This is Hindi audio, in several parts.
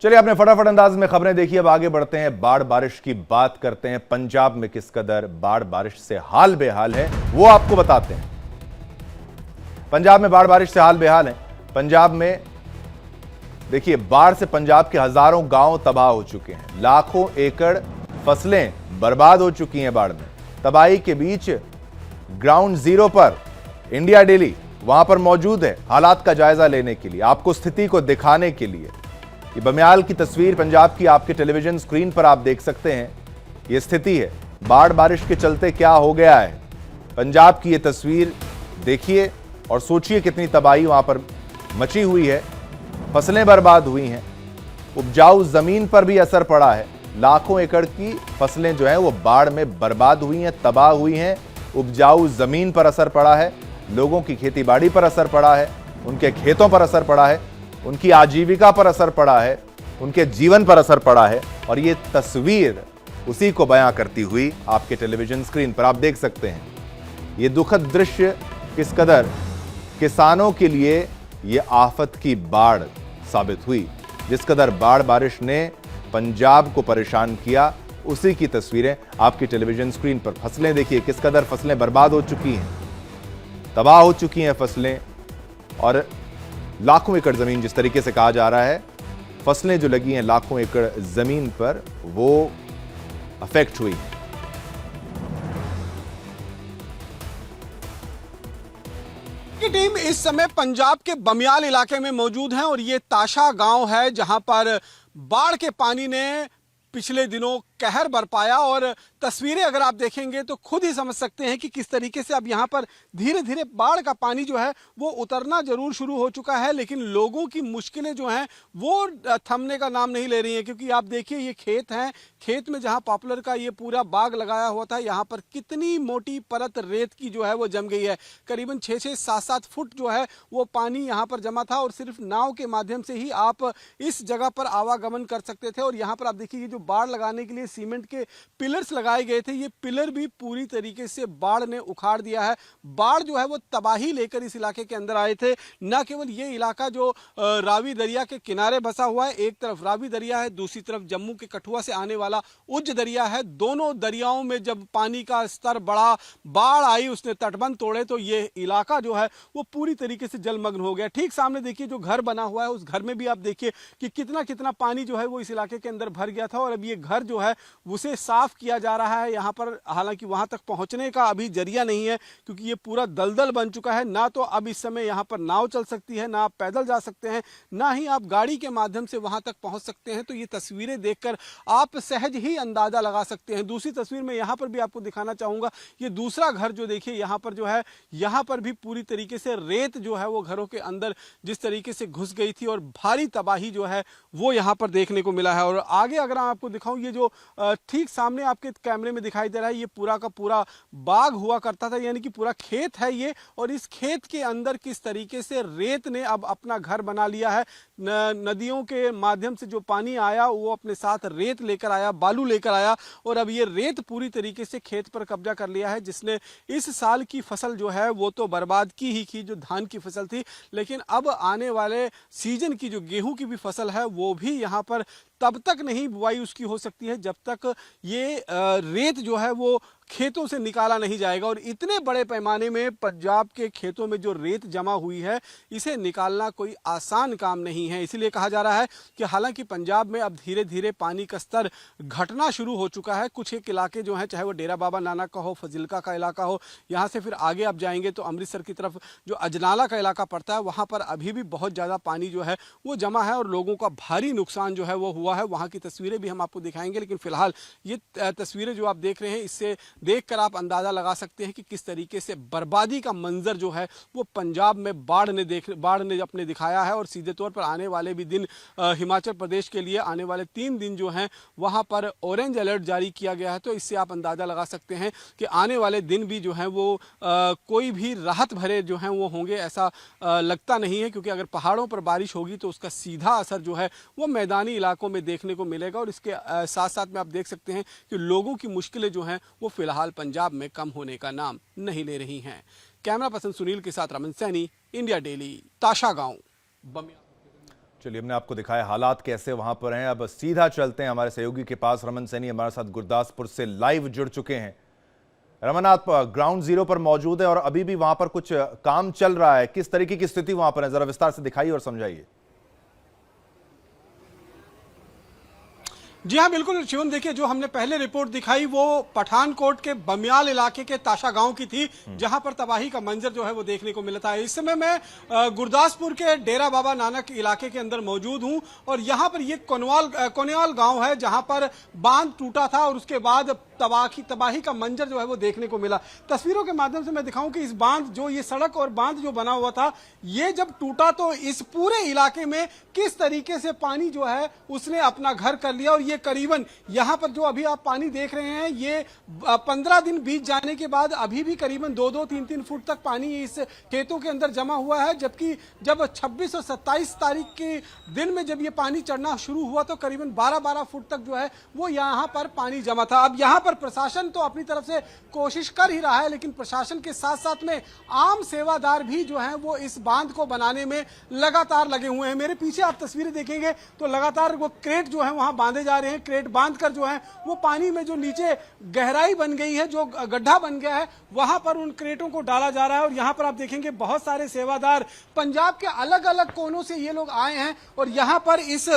चलिए आपने फटाफट अंदाज में खबरें देखी, अब आगे बढ़ते हैं, बाढ़ बारिश की बात करते हैं। पंजाब में किस कदर बाढ़ बारिश से हाल बेहाल है वो आपको बताते हैं। पंजाब में बाढ़ बारिश से हाल बेहाल है। पंजाब में देखिए, बाढ़ से पंजाब के हजारों गांव तबाह हो चुके हैं, लाखों एकड़ फसलें बर्बाद हो चुकी हैं बाढ़ में। तबाही के बीच ग्राउंड जीरो पर इंडिया डेली वहां पर मौजूद है हालात का जायजा लेने के लिए, आपको स्थिति को दिखाने के लिए। ये बमियाल की तस्वीर पंजाब की आपके टेलीविजन स्क्रीन पर आप देख सकते हैं। ये स्थिति है, बाढ़ बारिश के चलते क्या हो गया है। पंजाब की ये तस्वीर देखिए और सोचिए कितनी तबाही वहां पर मची हुई है, फसलें बर्बाद हुई हैं, उपजाऊ जमीन पर भी असर पड़ा है। लाखों एकड़ की फसलें जो हैं वो बाढ़ में बर्बाद हुई हैं, तबाह हुई हैं। उपजाऊ जमीन पर असर पड़ा है, लोगों की खेती बाड़ी पर असर पड़ा है, उनके खेतों पर असर पड़ा है, उनकी आजीविका पर असर पड़ा है, उनके जीवन पर असर पड़ा है। और ये तस्वीर उसी को बयां करती हुई आपके टेलीविजन स्क्रीन पर आप देख सकते हैं। ये दुखद दृश्य किस कदर किसानों के लिए ये आफत की बाढ़ साबित हुई। जिस कदर बाढ़ बारिश ने पंजाब को परेशान किया, उसी की तस्वीरें आपकी टेलीविजन स्क्रीन पर। फसलें देखिए, किस कदर फसलें बर्बाद हो चुकी हैं, तबाह हो चुकी हैं फसलें, और लाखों एकड़ जमीन, जिस तरीके से कहा जा रहा है, फसलें जो लगी हैं लाखों एकड़ जमीन पर, वो अफेक्ट हुई। की टीम इस समय पंजाब के बमियाल इलाके में मौजूद है और ये ताशा गांव है जहां पर बाढ़ के पानी ने पिछले दिनों कहर बरपाया। और तस्वीरें अगर आप देखेंगे तो खुद ही समझ सकते हैं कि किस तरीके से अब यहाँ पर धीरे धीरे बाढ़ का पानी जो है वो उतरना जरूर शुरू हो चुका है, लेकिन लोगों की मुश्किलें जो हैं वो थमने का नाम नहीं ले रही हैं। क्योंकि आप देखिए, ये खेत हैं, खेत में जहाँ पॉपुलर का ये पूरा बाग लगाया हुआ था, यहाँ पर कितनी मोटी परत रेत की जो है वो जम गई है। करीबन 6-7 फुट जो है वो पानी यहाँ पर जमा था और सिर्फ नाव के माध्यम से ही आप इस जगह पर आवागमन कर सकते थे। और यहाँ पर आप देखिए, ये जो बाढ़ लगाने के लिए सीमेंट के पिलर्स लगाए गए थे, ये पिलर भी पूरी तरीके से बाढ़ ने उखाड़ दिया है। बाढ़ जो है वो तबाही लेकर इस इलाके के अंदर आए थे। न केवल ये इलाका जो रावी दरिया के किनारे बसा हुआ है, एक तरफ रावी दरिया है, दूसरी तरफ जम्मू के कठुआ से आने वाला उज्ज दरिया है। दोनों दरियाओं में जब पानी का स्तर बढ़ा, बाढ़ आई, उसने तटबंध तोड़े, तो ये इलाका जो है वो पूरी तरीके से जलमग्न हो गया। ठीक सामने देखिए जो घर बना हुआ है, उस घर में भी आप देखिए कि कितना कितना पानी जो है वो इस इलाके के अंदर भर गया था। और अब ये घर जो है उसे साफ किया जा रहा है यहाँ पर। हालांकि वहां तक पहुंचने का अभी जरिया नहीं है क्योंकि ये पूरा दलदल बन चुका है। ना तो अब इस समय यहाँ पर नाव चल सकती है, ना आप पैदल जा सकते हैं, ना ही आप गाड़ी के माध्यम से वहां तक पहुंच सकते हैं। तो ये तस्वीरें देखकर आप सहज ही अंदाजा लगा सकते हैं। दूसरी तस्वीर में यहाँ पर भी आपको दिखाना चाहूंगा, ये दूसरा घर जो देखिए यहाँ पर जो है, यहाँ पर भी पूरी तरीके से रेत जो है वो घरों के अंदर जिस तरीके से घुस गई थी और भारी तबाही जो है वो यहाँ पर देखने को मिला है। और आगे अगर आपको दिखाऊं, ये जो ठीक सामने आपके कैमरे में दिखाई दे रहा है, ये पूरा का पूरा बाग हुआ करता था, यानी कि पूरा खेत है ये। और इस खेत के अंदर किस तरीके से रेत ने अब अपना घर बना लिया है। नदियों के माध्यम से जो पानी आया वो अपने साथ रेत लेकर आया, बालू लेकर आया, और अब ये रेत पूरी तरीके से खेत पर कब्जा कर लिया है, जिसने इस साल की फसल जो है वो तो बर्बाद की ही की, जो धान की फसल थी। लेकिन अब आने वाले सीजन की जो गेहूं की भी फसल है वो भी यहाँ पर तब तक नहीं बुआई उसकी हो सकती है जब तक ये रेत जो है वो खेतों से निकाला नहीं जाएगा। और इतने बड़े पैमाने में पंजाब के खेतों में जो रेत जमा हुई है, इसे निकालना कोई आसान काम नहीं है। इसलिए कहा जा रहा है कि हालांकि पंजाब में अब धीरे धीरे पानी का स्तर घटना शुरू हो चुका है। कुछ एक इलाके जो हैं, चाहे वो डेरा बाबा नानक का हो, फजिल्का का इलाका हो, यहाँ से फिर आगे आप जाएंगे तो अमृतसर की तरफ जो अजनाला का इलाका पड़ता है, वहाँ पर अभी भी बहुत ज़्यादा पानी जो है वो जमा है और लोगों का भारी नुकसान जो है वो हुआ है। वहाँ की तस्वीरें भी हम आपको दिखाएंगे, लेकिन फिलहाल ये तस्वीरें जो आप देख रहे हैं, इससे देखकर आप अंदाजा लगा सकते हैं कि किस तरीके से बर्बादी का मंजर जो है वो पंजाब में बाढ़ ने अपने दिखाया है। और सीधे तौर पर आने वाले भी दिन, हिमाचल प्रदेश के लिए आने वाले 3 दिन जो हैं वहां पर ऑरेंज अलर्ट जारी किया गया है। तो इससे आप अंदाजा लगा सकते हैं कि आने वाले दिन भी जो है वो कोई भी राहत भरे जो हैं वो होंगे, ऐसा लगता नहीं है। क्योंकि अगर पहाड़ों पर बारिश होगी तो उसका सीधा असर जो है वो मैदानी इलाकों में देखने को मिलेगा। और इसके साथ साथ में आप देख सकते हैं कि लोगों की मुश्किलें जो हैं वो फिलहाल पंजाब में कम होने का नाम नहीं ले रही हैं। कैमरा पर्सन सुनील के साथ रमन सैनी, इंडिया डेली, ताशा गांव, बमियाल। चलिए, हमने आपको दिखाया हालात कैसे वहां पर हैं। अब सीधा चलते हैं हमारे सहयोगी के पास। रमन सैनी हमारे साथ गुरदासपुर से लाइव जुड़ चुके हैं। रमन, आप ग्राउंड जीरो पर मौजूद है और अभी भी वहां पर कुछ काम चल रहा है। किस तरीके की स्थिति वहां पर है, जरा विस्तार से दिखाइए और समझाइए। जी हाँ, बिल्कुल शिवम, देखिए जो हमने पहले रिपोर्ट दिखाई वो पठानकोट के बमियाल इलाके के ताशा गांव की थी, जहां पर तबाही का मंजर जो है वो देखने को मिलता है। इस समय मैं गुरदासपुर के डेरा बाबा नानक इलाके के अंदर मौजूद हूं और यहां पर ये कोनियाल गांव है, जहां पर बांध टूटा था और उसके बाद तबाही का मंजर जो है वो देखने को मिला। तस्वीरों के माध्यम से मैं दिखाऊं कि इस बांध जो ये सड़क और बांध जो बना हुआ था, ये जब टूटा तो इस पूरे इलाके में किस तरीके से पानी जो है उसने अपना घर कर लिया। और ये करीबन यहाँ पर जो अभी आप पानी देख रहे हैं, ये 15 दिन बीत जाने के बाद अभी भी करीबन 2-2, 3-3 फुट तक पानी इस खेतों के अंदर जमा हुआ है। जबकि जब 26 और 27 तारीख के दिन में जब ये पानी चढ़ना शुरू हुआ तो करीबन 12-12 फुट तक जो है वो यहाँ पर पानी जमा था। अब यहाँ पर प्रशासन तो अपनी तरफ से कोशिश कर ही रहा है, लेकिन प्रशासन के साथ साथ में आम सेवादार भी जो हैं वो इस बांध को बनाने में लगातार लगे हुए हैं। मेरे पीछे आप तस्वीरें देखेंगे तो लगातार वो क्रेट जो है वहां बांधे जा रहे हैं। क्रेट बांधकर जो है वो पानी में जो नीचे गहराई बन गई है, जो गड्ढा बन गया है, वहां पर उन क्रेटों को डाला जा रहा है। और यहां पर आप देखेंगे बहुत सारे सेवादार पंजाब के अलग अलग कोनों से ये लोग आए हैं और यहां पर इस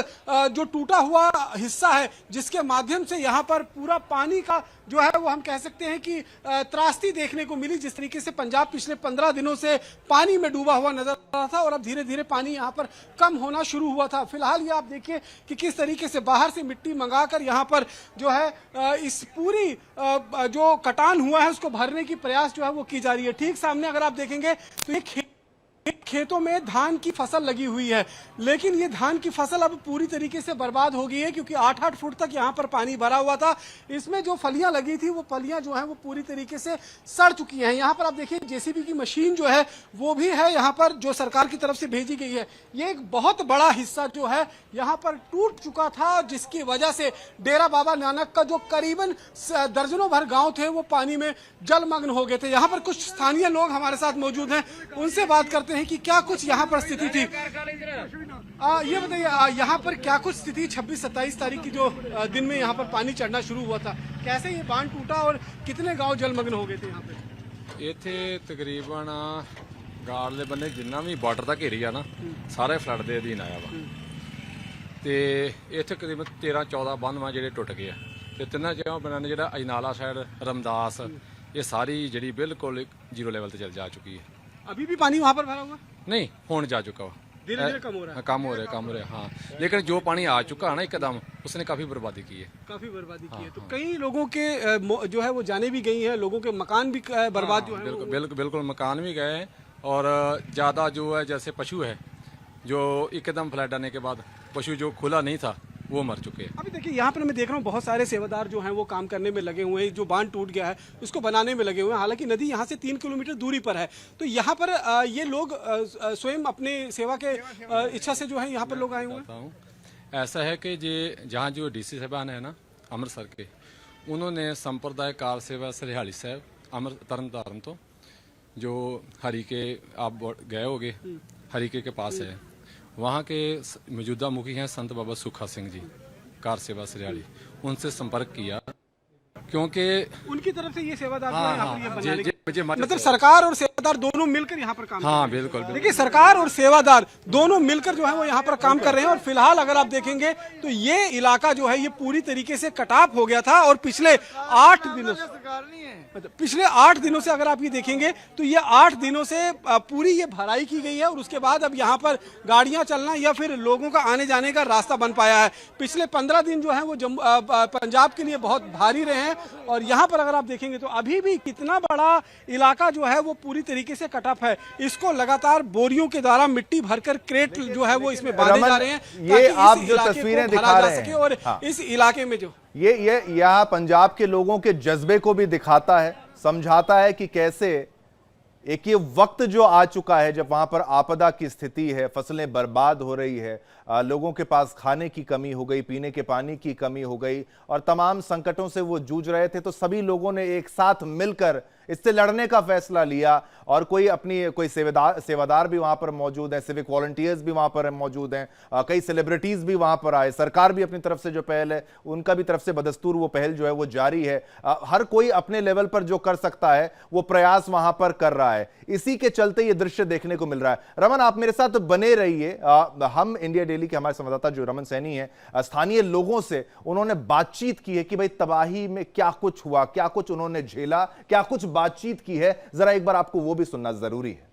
जो टूटा हुआ हिस्सा है, जिसके माध्यम से यहां पर पूरा पानी का जो है वो हम कह सकते हैं कि त्रासदी देखने को मिली। जिस तरीके से पंजाब पिछले 15 दिनों से पानी में डूबा हुआ नजर आ रहा था और अब धीरे धीरे पानी यहाँ पर कम होना शुरू हुआ था। फिलहाल ये आप देखिए कि किस तरीके से बाहर से मिट्टी मंगाकर यहाँ पर जो है इस पूरी जो कटान हुआ है उसको भरने की प्रयास जो है वो की जा रही है। ठीक सामने अगर आप देखेंगे तो ये खेतों में धान की फसल लगी हुई है, लेकिन ये धान की फसल अब पूरी तरीके से बर्बाद हो गई है, क्योंकि 8-8 फुट तक यहाँ पर पानी भरा हुआ था। इसमें जो फलियां लगी थी वो फलियां जो है वो पूरी तरीके से सड़ चुकी हैं। यहाँ पर आप देखिए जेसीबी की मशीन जो है वो भी है यहाँ पर, जो सरकार की तरफ से भेजी गई है। ये एक बहुत बड़ा हिस्सा जो है यहाँ पर टूट चुका था, जिसकी वजह से डेरा बाबा नानक का जो करीबन दर्जनों भर गाँव थे वो पानी में जलमग्न हो गए थे। यहाँ पर कुछ स्थानीय लोग हमारे साथ मौजूद हैं, उनसे बात करते हैं कि क्या कुछ यहाँ पर स्थिति थी। ये बताइए यहाँ पर क्या कुछ स्थिति 26-27 तारीख की जो दिन में यहाँ पर पानी चढ़ना शुरू हुआ था, कैसे ये बांध टूटा और कितने गांव जलमग्न हो गए थे यहाँ पे? ਇੱਥੇ ਤਕਰੀਬਨ ਗਾਲ ਦੇ ਬੰਨੇ ਜਿੰਨਾ ਵੀ ਬਾਰਡਰ ਦਾ ਘੇਰੀ ਆ ਨਾ, ਸਾਰੇ ਫਲੱਡ ਦੇ ਅਧੀਨ ਆਇਆ ਵਾ ਤੇ ਇੱਥੇ ਤਕਰੀਬਨ 13-14 ਬੰਨ੍ਹ ਜਿਹੜੇ ਟੁੱਟ ਗਏ ਆ ਤੇ ਤਿੰਨਾਂ ਜਗ੍ਹਾ ਬੰਨਾਂ ਜਿਹੜਾ ਅਜਨਾਲਾ ਸਾਈਡ ਰਮਦਾਸ, ਇਹ ਸਾਰੀ ਜਿਹੜੀ ਬਿਲਕੁਲ ਜ਼ੀਰੋ ਲੈਵਲ ਤੇ ਜਾ ਚੁੱਕੀ ਹੈ। अभी भी पानी वहां पर भरा हुआ? नहीं, होने जा चुका वा, धीरे धीरे कम हो रहा है। कम हो रहा है हाँ, लेकिन जो पानी आ चुका है ना एकदम, उसने काफी बर्बादी की है। काफी बर्बादी की है। तो कई लोगों के जो है वो जाने भी गई हैं, लोगों के मकान भी बर्बाद जो है बिल्कुल मकान भी गए और ज्यादा जो है जैसे पशु है जो एकदम फ्लड आने के बाद पशु जो खुला नहीं था वो मर चुके हैं। अभी देखिए यहाँ पर मैं देख रहा हूँ बहुत सारे सेवादार जो हैं वो काम करने में लगे हुए हैं, जो बांध टूट गया है उसको बनाने में लगे हुए हैं। हालांकि नदी यहाँ से 3 किलोमीटर दूरी पर है, तो यहाँ पर ये लोग स्वयं अपने सेवा के इच्छा से जो है यहाँ पर लोग आए हुए हैं। ऐसा है कि जहाँ जो डीसी साहबान है ना अमृतसर के, उन्होंने संप्रदाय कार सेवा सरिहाली साहब तरन तो जो हरीके आप गए होगे, हरीके के पास है, वहाँ के मौजूदा मुखी हैं संत बाबा सुखा सिंह जी कार सेवा सरियाली, उनसे संपर्क किया क्योंकि उनकी तरफ से ये सेवादार मतलब सरकार और सेवादार दोनों मिलकर यहाँ पर काम हाँ बिल्कुल देखिए सरकार और सेवादार दोनों मिलकर जो है वो यहाँ पर काम कर रहे हैं। और फिलहाल अगर आप देखेंगे तो ये इलाका जो है ये पूरी तरीके से कटाव हो गया था और पिछले 8 दिनों से अगर आप ये देखेंगे तो ये 8 दिनों से पूरी ये भराई की गई है और उसके बाद अब यहाँ पर गाड़ियां चलना या फिर लोगों का आने जाने का रास्ता बन पाया है। पिछले 15 दिन जो है वो पंजाब के लिए बहुत भारी रहे हैं और यहाँ पर अगर आप देखेंगे तो अभी भी कितना बड़ा इलाका जो है वो पूरी तरीके से कटअप है। इसको लगातार बोरियों के द्वारा मिट्टी भरकर क्रेट जो है वो इसमें बांधे जा रहे हैं। ये आप जो तस्वीरें दिखा रहे हैं और इस इलाके में जो ये यहाँ पंजाब के लोगों के जज्बे को भी दिखाता है, समझाता है कि कैसे एक ये वक्त जो आ चुका है जब वहां पर आपदा की स्थिति है, फसलें बर्बाद हो रही है, लोगों के पास खाने की कमी हो गई, पीने के पानी की कमी हो गई और तमाम संकटों से वो जूझ रहे थे। तो सभी लोगों ने एक साथ मिलकर इससे लड़ने का फैसला लिया और कोई सेवादार भी वहां पर मौजूद है, सिविक वॉलंटियर्स भी वहां पर मौजूद हैं, कई सेलिब्रिटीज भी वहां पर आए। सरकार भी अपनी तरफ से जो पहल है, उनका भी तरफ से बदस्तूर वो पहल जो है वो जारी है। हर कोई अपने लेवल पर जो कर सकता है वो प्रयास वहां पर कर रहा है। इसी के चलते ये दृश्य देखने को मिल रहा है। रमन, आप मेरे साथ बने रहिए। हम इंडिया डेली के हमारे संवाददाता जो रमन सैनी है, स्थानीय लोगों से उन्होंने बातचीत की है कि भाई तबाही में क्या कुछ हुआ, क्या कुछ उन्होंने झेला, क्या कुछ बातचीत की है। जरा एक बार आपको वो भी सुनना जरूरी है।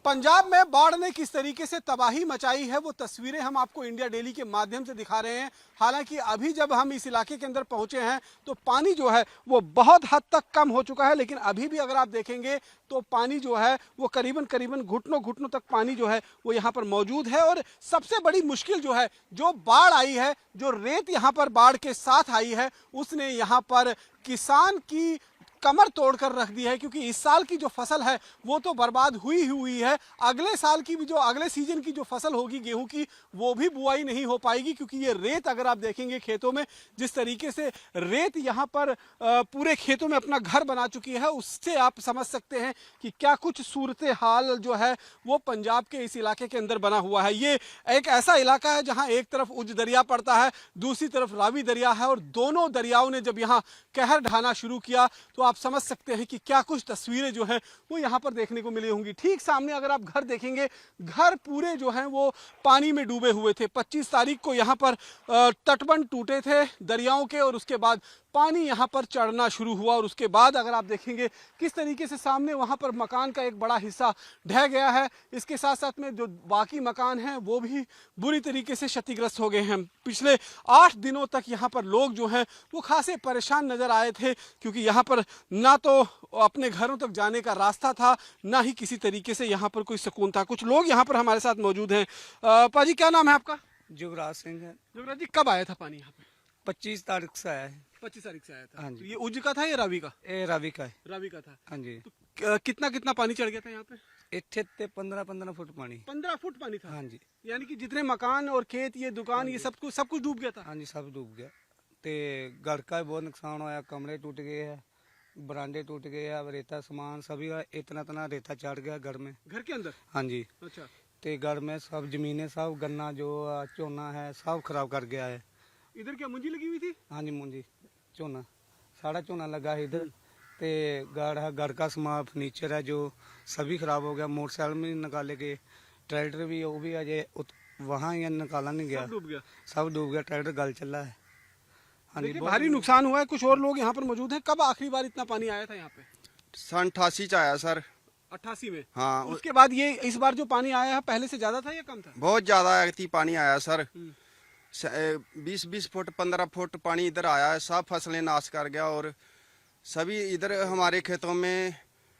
पंजाब में बाढ़ ने किस तरीके से तबाही मचाई है वो तस्वीरें हम आपको इंडिया डेली के माध्यम से दिखा रहे हैं। हालांकि अभी जब हम इस इलाके के अंदर पहुंचे हैं तो पानी जो है वो बहुत हद तक कम हो चुका है, लेकिन अभी भी अगर आप देखेंगे तो पानी जो है वो करीबन घुटनों तक पानी जो है वो यहाँ पर मौजूद है। और सबसे बड़ी मुश्किल जो है, जो बाढ़ आई है, जो रेत यहाँ पर बाढ़ के साथ आई है, उसने यहाँ पर किसान की कमर तोड़कर रख दी है, क्योंकि इस साल की जो फसल है वो तो बर्बाद हुई है। अगले साल की भी जो अगले सीजन की जो फसल होगी गेहूं की, वो भी बुआई नहीं हो पाएगी, क्योंकि ये रेत अगर आप देखेंगे खेतों में, जिस तरीके से रेत यहाँ पर पूरे खेतों में अपना घर बना चुकी है, उससे आप समझ सकते हैं कि क्या कुछ सूरत हाल जो है वो पंजाब के इस इलाके के अंदर बना हुआ है। ये एक ऐसा इलाका है जहाँ एक तरफ उज दरिया पड़ता है, दूसरी तरफ रावी दरिया है, और दोनों दरियाओं ने जब यहाँ कहर ढाना शुरू किया तो आप समझ सकते हैं कि क्या कुछ तस्वीरें जो हैं वो यहाँ पर देखने को मिली होंगी। ठीक सामने अगर आप घर देखेंगे, घर पूरे जो हैं वो पानी में डूबे हुए थे। 25 तारीख को यहाँ पर तटबंध टूटे थे दरियाओं के, और उसके बाद पानी यहाँ पर चढ़ना शुरू हुआ। और उसके बाद अगर आप देखेंगे किस तरीके से सामने वहाँ पर मकान का एक बड़ा हिस्सा ढह गया है। इसके साथ साथ में जो बाकी मकान हैं वो भी बुरी तरीके से क्षतिग्रस्त हो गए हैं। पिछले 8 दिनों तक यहाँ पर लोग जो हैं वो खासे परेशान नजर आए थे, क्योंकि यहाँ पर ना तो अपने घरों तक जाने का रास्ता था, ना ही किसी तरीके से यहाँ पर कोई सुकून था। कुछ लोग यहाँ पर हमारे साथ मौजूद हैं। पाजी, क्या नाम है आपका? जुगराज सिंह है। जुगराज जी, कब आया था पानी यहाँ पे? 25 तारीख से आया है। 25 तारीख से आया था। हाँ जी। तो ये उज का था या रावी का? ये रावी का है। रावी का था। हाँ जी। तो कितना पानी चढ़ गया था यहाँ पे? इत्थे ते 15 फुट पानी। 15 फुट पानी था। हाँ जी। यानी कि जितने मकान और खेत, ये दुकान, ये सब कुछ डूब गया था। हाँ जी, सब डूब गया। ते घर का भी बहुत नुकसान होया, कमरे टूट गए हैं, बरांडे टूट गए हैं, रेता सामान सभी इतना रेता चढ़ गया घर में। घर के अंदर? हाँ जी। अच्छा। ते घर में सब जमीनें, सब गन्ना जो झोना है सब खराब कर गया है। इधर क्या मुंजी लगी हुई थी? हाँ जी, मुंजी झोना, सारा झोना लगा है इधर। ते घर है, घर का सामान फर्नीचर है जो सभी खराब हो गया। मोटरसाइकिल में निकाले गए, ट्रैक्टर भी वो भी अजय वहाँ ही निकाला नहीं गया, सब डूब गया। ट्रैक्टर गल चला है। हाँ जी, भारी नुकसान हुआ है। कुछ और लोग यहाँ पर मौजूद हैं। कब आखिरी बार इतना पानी आया था यहाँ पे? सन 88 च आया सर। 88 में? हाँ। उसके बाद ये इस बार जो पानी आया है पहले से ज्यादा था या कम था? बहुत ज्यादा पानी आया सर। 20 फुट 15 फुट पानी इधर आया है, सब फसलें नाश कर गया, और सभी इधर हमारे खेतों में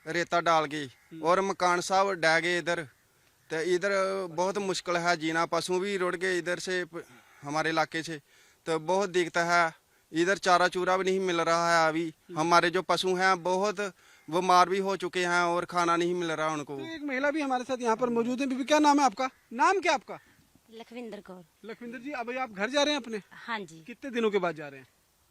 रेता डाल गई, और मकान सब डह गए इधर। तो इधर बहुत मुश्किल है जीना, पशु भी रुड़ गए इधर से हमारे इलाके से, तो बहुत दिक्कत है। इधर चारा चूरा भी नहीं मिल रहा है। अभी हमारे जो पशु हैं बहुत बीमार भी हो चुके हैं और खाना नहीं मिल रहा उनको। तो एक महिला भी हमारे साथ यहाँ पर मौजूद है। बीबी, क्या नाम है आपका? नाम क्या आपका? लखविंदर कौर। लखविंदर जी, अब आप घर जा रहे हैं अपने? हाँ जी। कितने दिनों के बाद जा रहे हैं?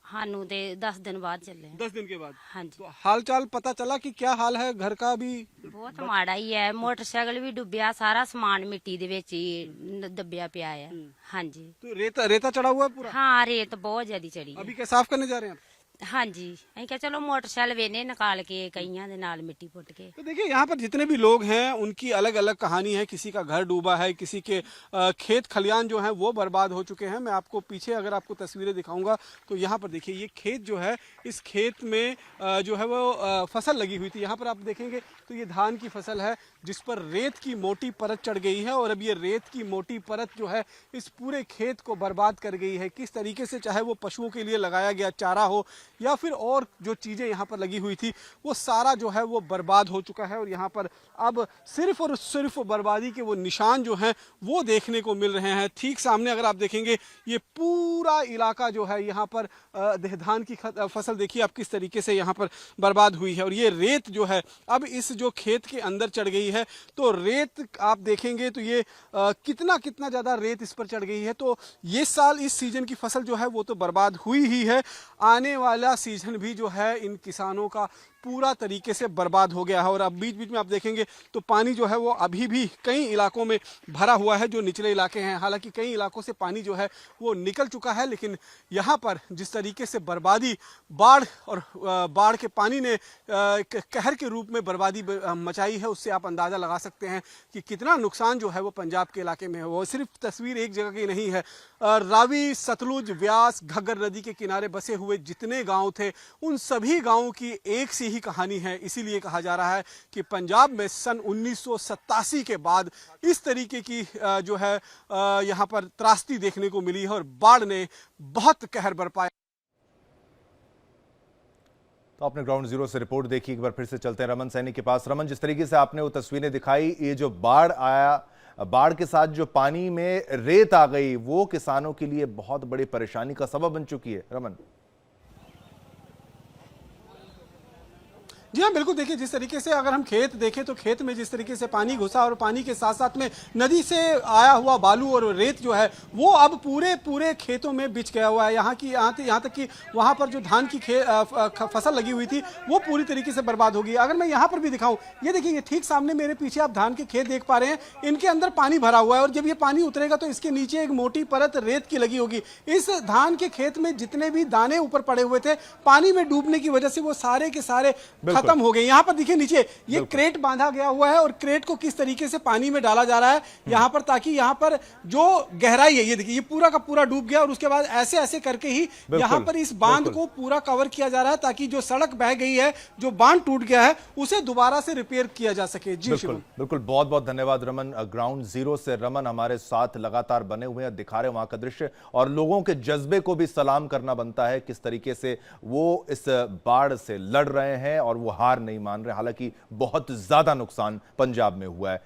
हानू दे 10 दिन बाद चले हैं। 10 दिन के बाद? हाँ जी। तो हाल चाल पता चला कि क्या हाल है घर का? भी बहुत माड़ा ही है, मोटरसाइकिल भी डुबिया, सारा समान मिट्टी दे विच ही दबिया पिया है। हाँ जी। तो रेता चढ़ा हुआ है पूरा? हाँ, रेत बहुत ज्यादा चढ़ी है। अभी क्या साफ करने जा रहे हैं आप? हाँ जी, अं क्या चलो मोटरसाइकिल वेने निकाल के कईयां दे नाल मिट्टी पुट के। तो देखिए, यहाँ पर जितने भी लोग हैं उनकी अलग अलग कहानी है। किसी का घर डूबा है, किसी के खेत खलियान जो हैं वो बर्बाद हो चुके हैं। मैं आपको पीछे अगर आपको तस्वीरें दिखाऊंगा तो यहाँ पर देखिए, ये खेत जो है, इस खेत में जो है वो फसल लगी हुई थी। यहाँ पर आप देखेंगे तो ये धान की फसल है जिस पर रेत की मोटी परत चढ़ गई है, और अब ये रेत की मोटी परत जो है इस पूरे खेत को बर्बाद कर गई है। किस तरीके से, चाहे वो पशुओं के लिए लगाया गया चारा हो या फिर और जो चीज़ें यहाँ पर लगी हुई थी वो सारा जो है वो बर्बाद हो चुका है और यहाँ पर अब सिर्फ और सिर्फ बर्बादी के वो निशान जो हैं वो देखने को मिल रहे हैं। ठीक सामने अगर आप देखेंगे ये पूरा इलाका जो है यहाँ पर धान की फसल देखिए आप किस तरीके से यहाँ पर बर्बाद हुई है और ये रेत जो है अब इस जो खेत के अंदर चढ़ गई है। तो रेत आप देखेंगे तो ये कितना ज़्यादा रेत इस पर चढ़ गई है। तो ये साल इस सीजन की फसल जो है वो तो बर्बाद हुई ही है, आने वाला सीजन भी जो है इन किसानों का पूरा तरीके से बर्बाद हो गया है। और अब बीच बीच में आप देखेंगे तो पानी जो है वो अभी भी कई इलाकों में भरा हुआ है जो निचले इलाके हैं। हालांकि कई इलाकों से पानी जो है वो निकल चुका है, लेकिन यहाँ पर जिस तरीके से बर्बादी बाढ़ और बाढ़ के पानी ने कहर के रूप में बर्बादी मचाई है, उससे आप अंदाज़ा लगा सकते हैं कि कितना नुकसान जो है वो पंजाब के इलाके में है। वो सिर्फ तस्वीर एक जगह की नहीं है, रावी, सतलुज, व्यास, घग्गर नदी के किनारे बसे हुए जितने गाँव थे उन सभी गाँवों की एक सी ही कहानी है। इसीलिए कहा जा रहा है कि पंजाब में सन 1987 के बाद इस तरीके की जो है यहाँ पर त्रासदी देखने को मिली है और बाढ़ ने बहुत कहर बरपाया। तो आपने ग्राउंड जीरो से रिपोर्ट देखी, एक बार फिर से चलते हैं रमन सैनी के पास। रमन, जिस तरीके से आपने वो तस्वीरें दिखाई, ये जो बाढ़ आया, बाढ़ के साथ जो पानी में रेत आ गई, वो किसानों के लिए बहुत बड़ी परेशानी का सबब बन चुकी है। रमन, जी हाँ, बिल्कुल। देखिए जिस तरीके से अगर हम खेत देखें तो खेत में जिस तरीके से पानी घुसा और पानी के साथ साथ में नदी से आया हुआ बालू और रेत जो है वो अब पूरे खेतों में बिछ गया हुआ है। यहाँ तक कि वहाँ पर जो धान की फसल लगी हुई थी वो पूरी तरीके से बर्बाद हो गई। अगर मैं यहाँ पर भी दिखाऊं, ये देखिए, ये ठीक सामने मेरे पीछे आप धान के खेत देख पा रहे हैं, इनके अंदर पानी भरा हुआ है और जब ये पानी उतरेगा तो इसके नीचे एक मोटी परत रेत की लगी होगी। इस धान के खेत में जितने भी दाने ऊपर पड़े हुए थे, पानी में डूबने की वजह से वो सारे के सारे खत्म हो गए। यहाँ पर देखिए नीचे ये क्रेट बांधा गया हुआ है और क्रेट को किस तरीके से पानी में डाला जा रहा है यहाँ पर, ताकि यहाँ पर जो गहराई है, ये देखिए ये पूरा का पूरा डूब गया और उसके बाद ऐसे ऐसे करके ही यहाँ पर इस बांध को पूरा कवर किया जा रहा है ताकि जो सड़क बह गई है, जो बांध टूट गया है, उसे दोबारा से रिपेयर किया जा सके। जी बिल्कुल, बहुत बहुत धन्यवाद रमन। ग्राउंड जीरो से रमन हमारे साथ लगातार बने हुए हैं, दिखा रहे हैं वहां का दृश्य और लोगों के जज्बे को भी सलाम करना बनता है, किस तरीके से वो इस बाढ़ से लड़ रहे हैं और वो हार नहीं मान रहे। हालांकि बहुत ज्यादा नुकसान पंजाब में हुआ है।